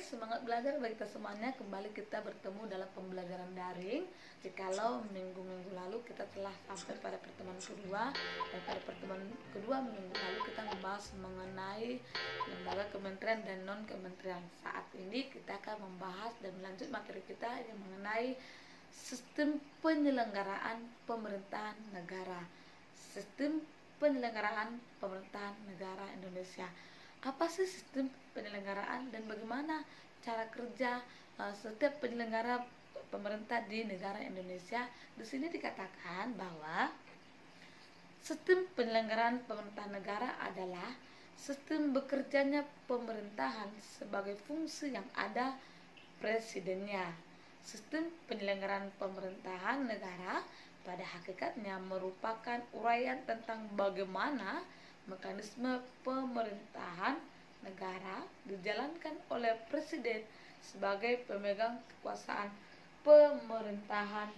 semangat belajar bagi kita semuanya. Kembali kita bertemu dalam pembelajaran daring. Jikalau minggu-minggu lalu kita telah sampai pada pertemuan kedua, dan pada pertemuan kedua minggu lalu kita membahas mengenai lembaga kementerian dan non kementerian. Saat ini kita akan membahas dan melanjut materi kita yang mengenai sistem penyelenggaraan pemerintahan negara. Sistem penyelenggaraan pemerintahan negara Indonesia. Apa sih sistem penyelenggaraan dan bagaimana cara kerja setiap penyelenggara pemerintah di negara Indonesia? Di sini dikatakan bahwa sistem penyelenggaraan pemerintahan negara adalah sistem bekerjanya pemerintahan sebagai fungsi yang ada presidennya. Sistem penyelenggaraan pemerintahan negara pada hakikatnya merupakan uraian tentang bagaimana mekanisme pemerintahan negara dijalankan oleh presiden sebagai pemegang kekuasaan pemerintahan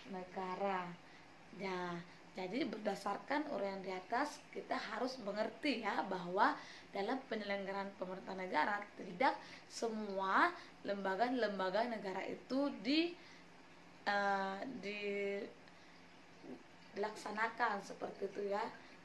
negara. Ya, jadi berdasarkan uraian di atas kita harus mengerti ya bahwa dalam penyelenggaraan pemerintahan negara tidak semua lembaga-lembaga negara itu dilaksanakan seperti itu ya.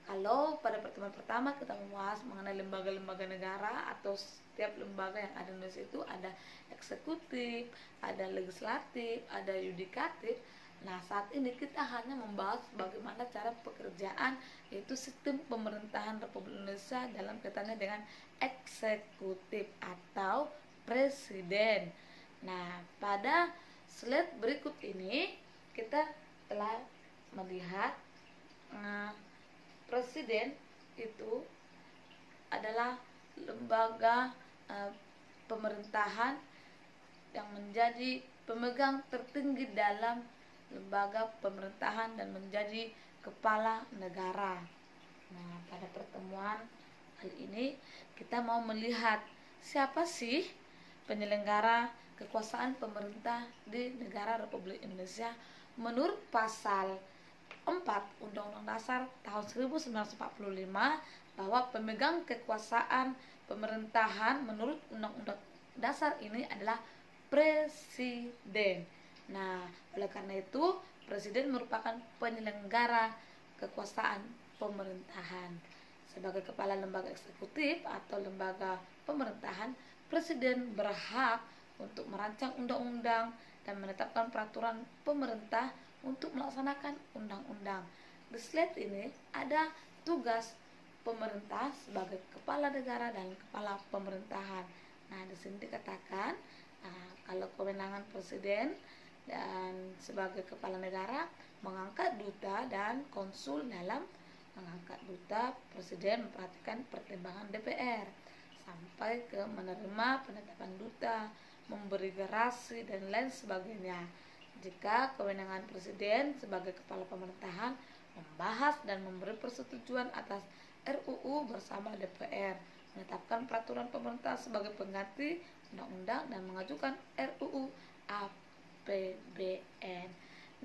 Kalau pada pertemuan pertama kita membahas mengenai lembaga-lembaga negara atau setiap lembaga yang ada di Indonesia itu ada eksekutif, ada legislatif, ada yudikatif. Nah, saat ini kita hanya membahas bagaimana cara pekerjaan yaitu sistem pemerintahan Republik Indonesia dalam kaitannya dengan eksekutif atau presiden. Nah, pada slide berikut ini kita telah melihat presiden itu adalah lembaga pemerintahan yang menjadi pemegang tertinggi dalam lembaga pemerintahan dan menjadi kepala negara. Nah, pada pertemuan kali ini kita mau melihat siapa sih penyelenggara kekuasaan pemerintah di negara Republik Indonesia menurut pasal 4 Undang-Undang Dasar tahun 1945 bahwa pemegang kekuasaan pemerintahan menurut Undang-Undang Dasar ini adalah presiden. Nah, oleh karena itu presiden merupakan penyelenggara kekuasaan pemerintahan. Sebagai kepala lembaga eksekutif atau lembaga pemerintahan, presiden berhak untuk merancang undang-undang dan menetapkan peraturan pemerintah untuk melaksanakan undang-undang. Di slide ini ada tugas pemerintah sebagai kepala negara dan kepala pemerintahan. Nah, di sini dikatakan kalau kewenangan presiden dan sebagai kepala negara mengangkat duta dan konsul. Dalam mengangkat duta, presiden memperhatikan pertimbangan DPR sampai ke menerima penetapan duta, memberi gerasi dan lain sebagainya. Jika kewenangan presiden sebagai kepala pemerintahan membahas dan memberi persetujuan atas RUU bersama DPR, menetapkan peraturan pemerintah sebagai pengganti undang-undang dan mengajukan RUU APBN.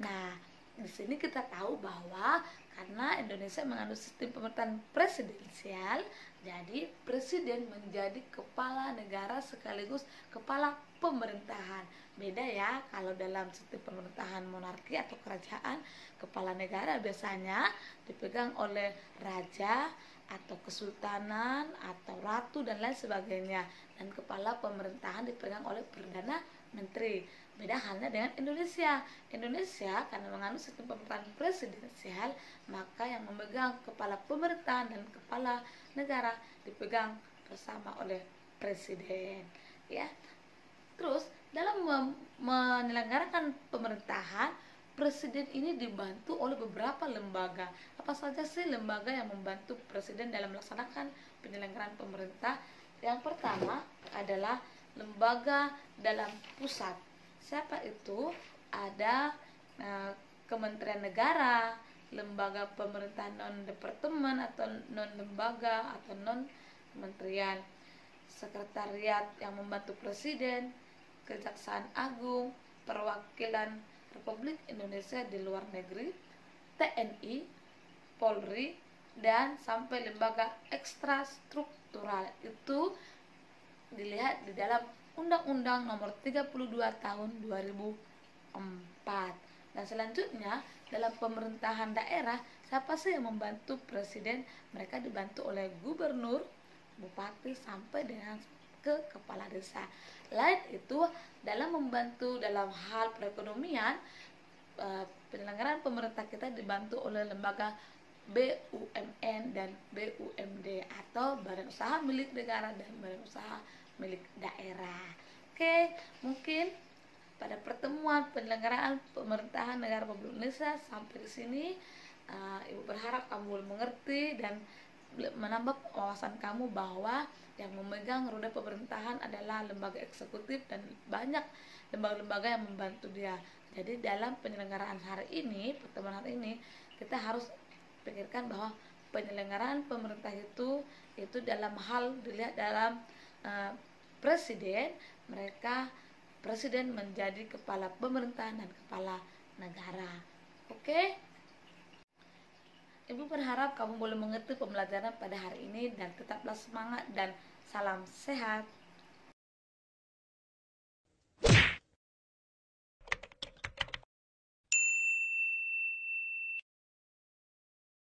Nah, di sini kita tahu bahwa karena Indonesia mengandung sistem pemerintahan presidensial, jadi presiden menjadi kepala negara sekaligus kepala pemerintahan. Beda ya, kalau dalam sistem pemerintahan monarki atau kerajaan, kepala negara biasanya dipegang oleh raja atau kesultanan atau ratu dan lain sebagainya, dan kepala pemerintahan dipegang oleh perdana menteri. Beda halnya dengan Indonesia. Indonesia karena mengandung sistem pemerintahan presidensial, maka yang memegang kepala pemerintahan dan kepala negara dipegang bersama oleh presiden ya. Terus dalam menyelenggarakan pemerintahan, presiden ini dibantu oleh beberapa lembaga. Apa saja sih lembaga yang membantu presiden dalam melaksanakan penyelenggaraan pemerintah? Yang pertama adalah lembaga dalam pusat. Siapa itu? Ada Kementerian Negara, lembaga pemerintah non departemen atau non lembaga atau non kementerian, sekretariat yang membantu presiden, Kejaksaan Agung, perwakilan Republik Indonesia di luar negeri, TNI, Polri, dan sampai lembaga ekstrastruktural. Itu dilihat di dalam Undang-Undang Nomor 32 Tahun 2004. Dan selanjutnya dalam pemerintahan daerah, siapa sih yang membantu presiden? Mereka dibantu oleh gubernur, bupati, sampai dengan ke kepala desa. Lain itu dalam membantu dalam hal perekonomian, penyelenggaraan pemerintah kita dibantu oleh lembaga BUMN dan BUMD atau badan usaha milik negara dan badan usaha milik daerah. Oke, mungkin pada pertemuan penyelenggaraan pemerintahan negara Republik Indonesia sampai di sini, Ibu berharap kamu mengerti dan menambah wawasan kamu bahwa yang memegang roda pemerintahan adalah lembaga eksekutif dan banyak lembaga-lembaga yang membantu dia. Jadi dalam penyelenggaraan hari ini, pertemuan hari ini, kita harus pikirkan bahwa penyelenggaraan pemerintah itu dalam hal dilihat dalam presiden, presiden menjadi kepala pemerintahan dan kepala negara. Oke? Ibu berharap kamu boleh mengerti pembelajaran pada hari ini dan tetaplah semangat dan salam sehat.